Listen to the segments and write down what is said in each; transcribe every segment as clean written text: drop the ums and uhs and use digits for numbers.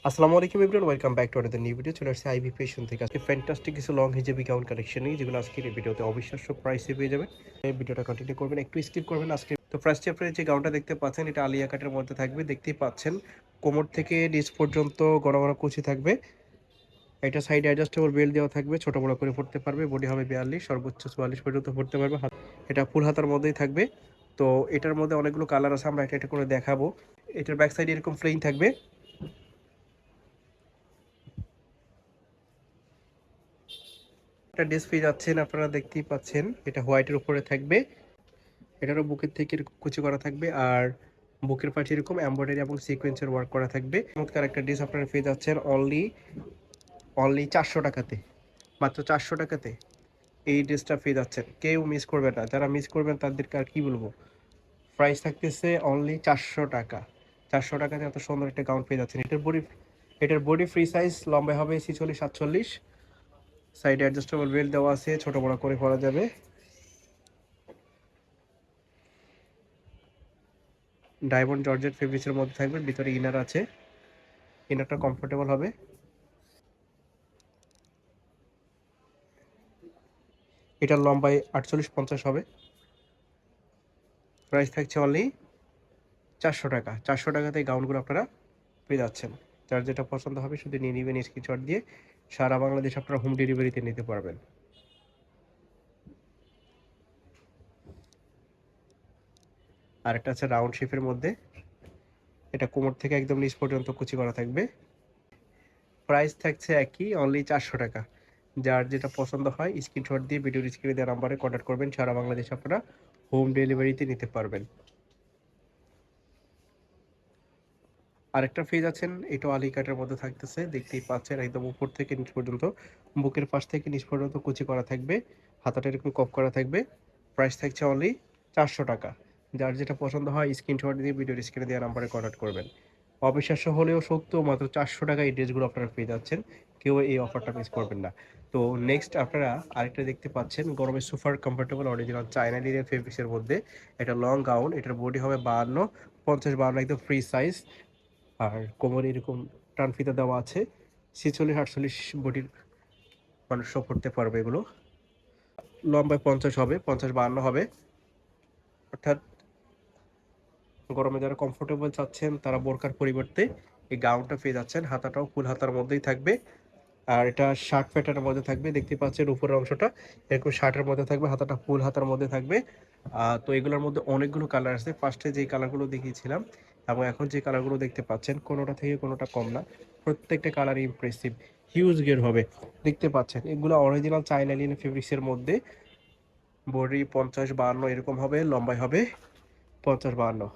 আসসালামু আলাইকুম everyone, welcome back to another new video. চলে আসছে আইবি ফ্যাশন থেকে। আজকে ফ্যান্টাস্টিক কিছু লং হিজাবি গাউন কালেকশন নিয়ে, যেগুলো আজকের এই ভিডিওতে অবিশ্বাস্য প্রাইসে পেয়ে যাবেন। এই ভিডিওটা কন্টিনিউ করবেন, একটু স্কিপ করবেন আজকে। তো ফার্স্টে আপনারা যে গাউনটা দেখতে পাচ্ছেন, এটা আলিয়া কাটের মধ্যে থাকবে। দেখতেই পাচ্ছেন কোমর থেকে নিচ পর্যন্ত ঘন ঘন কুচি থাকবে। এটা সাইডে অ্যাডজাস্টেবল বেল্ট দেওয়া থাকবে, ছোট বড় করে পড়তে পারবে। বডি হবে 42, সর্বোচ্চ 44 পর্যন্ত পড়তে পারবে। এটা ফুল হাতার মধ্যেই থাকবে। তো এটার মধ্যে অনেকগুলো কালার আছে, আমরা এটা করে দেখাবো। এটার ব্যাক সাইডে এরকম প্লেন থাকবে। একটা ড্রেস পেয়ে যাচ্ছেন, আপনারা দেখতেই পাচ্ছেন। এটা হোয়াইটের উপরে থাকবে। এটারও বুকের থেকে এরকম কুচি করা থাকবে, আর বুকের পাশে এরকম এমব্রয়ডারি এবং সিকোয়েন্সের ওয়ার্ক করা থাকবে। চমৎকার একটা ড্রেস আপনারা পেয়ে যাচ্ছেন অনলি অনলি 400 টাকাতে। মাত্র 400 টাকাতে এই ড্রেসটা পেয়ে যাচ্ছেন। কেউ মিস করবে না, যারা মিস করবেন তাদেরকে আর কি বলবো। প্রাইস থাকতেছে অনলি 400 টাকা। 400 টাকাতে এত সুন্দর একটা গাউন পেয়ে যাচ্ছেন। এটার বডি ফ্রি সাইজ, লম্বা হবে 46-47। সাইডে অ্যাডজাস্টেবল বেল্ট দেওয়া আছে, ছোট বড় করে পরা যাবে। ডায়মন্ড জর্জেট ফেব্রিক্সের মধ্যে থাকবে, ভিতরে ইনার আছে। ইনারটা কমফোর্টেবল হবে। এটার লম্বায় 48-50 হবে। প্রাইস থাকছে অনলি 400 টাকা। 400 টাকাতে এই গাউনগুলো আপনারা পেয়ে যাচ্ছেন। যার যেটা পছন্দ হবে শুধু নিয়ে নেবেন স্ক্রিনশট দিয়ে। সারা বাংলাদেশ আপনারা হোম ডেলিভারিতে নিতে পারবেন। আর একটা আছে রাউন্ড শেপের মধ্যে। এটা কোমর থেকে একদম নিচ পর্যন্ত কুচি করা থাকবে। প্রাইস থাকছে একই, অনলি 400 টাকা। যার যেটা পছন্দ হয় স্ক্রিনশট দিয়ে ভিডিওর স্ক্রিনে দেওয়া নাম্বারে কন্ট্যাক্ট করবেন। সারা বাংলাদেশ আপনারা হোম ডেলিভারিতে নিতে পারবেন। আরেকটা পেজ আছেন, এটাও আলি কাটের মধ্যে থাকতেছে। দেখতেই পাচ্ছেন একদম উপর থেকে নিচ পর্যন্ত, বুকের পাশ থেকে নিচ পর্যন্ত কুচি করা থাকবে। হাতাটা এরকম কপ করা থাকবে। প্রাইস থাকছে অনলি 400 টাকা। যার যেটা পছন্দ হয় স্ক্রিনশট দিয়ে ভিডিওর স্ক্রিনে দেওয়া নাম্বারে কন্ট্যাক্ট করবেন। অবিশ্বাস্য হলেও সত্য, মাত্র 400 টাকা এই ড্রেসগুলো আপনারা পেয়ে যাচ্ছেন। কেউ এই অফারটা মিস করবেন না। তো নেক্সট আপনারা আরেকটা দেখতে পাচ্ছেন, গরমের super comfortable original China linen ফেব্রিক্সের মধ্যে। এটা লং গাউন, এটার বডি হবে 52, 50-52 একদম ফ্রি সাইজ। আর কোমরে এরকম টান ফিতা দেওয়া আছে। 46-48 বডির মানুষও পড়তে পারবে এগুলো। লম্বায় 50 হবে, 50-52 হবে। অর্থাৎ গরমে যারা কমফোর্টেবল চাচ্ছেন তারা বোরকার পরিবর্তে এই গাউনটা পেয়ে যাচ্ছেন। হাতাটাও ফুল হাতার মধ্যেই থাকবে। আর এটা শার্ট প্যাটার্নের মধ্যে থাকবে। দেখতে পাচ্ছেন উপরের অংশটা এরকম শার্টের মধ্যে থাকবে, হাতাটা ফুল হাতার মধ্যে থাকবে। তো এগুলোর মধ্যে অনেকগুলো কালার আছে। ফার্স্টে যেই কালারগুলো দেখিয়েছিলাম এবং এখন যে কালারগুলো দেখতে পাচ্ছেন, কোনোটা থেকে কোনোটা কম না। প্রত্যেকটা কালার ইমপ্রেসিভ, হিউজ গের হবে। দেখতে পাচ্ছেন এগুলো অরিজিনাল চাইনা লিনেন ফেব্রিক্সের মধ্যে। বডি 50-52 এরকম হবে, লম্বায় হবে 50-52।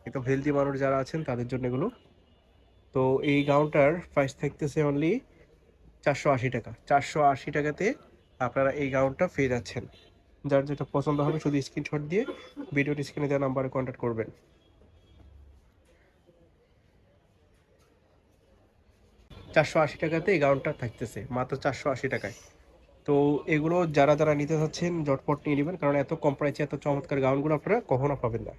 একদম হেলদি মানুষ যারা আছেন তাদের জন্য এগুলো। তো এই গাউনটার প্রাইস থাকতেছে অনলি 480 টাকা। 480 টাকাতে আপনারা এই গাউনটা পেয়ে যাচ্ছেন। যার যেটা পছন্দ হবে শুধু স্ক্রিনশট দিয়ে ভিডিওর স্ক্রিনে দেওয়া নাম্বারে কন্ট্যাক্ট করবেন। 480 টাকাতে এই গাউনটা থাকতেছে, মাত্র 480 টাকায়। তো এগুলো যারা যারা নিতে চাচ্ছেন ঝটপট নিয়ে নেবেন, কারণ এত কম প্রাইসে এত চমৎকার গাউনগুলো আপনারা কখনো পাবেন না।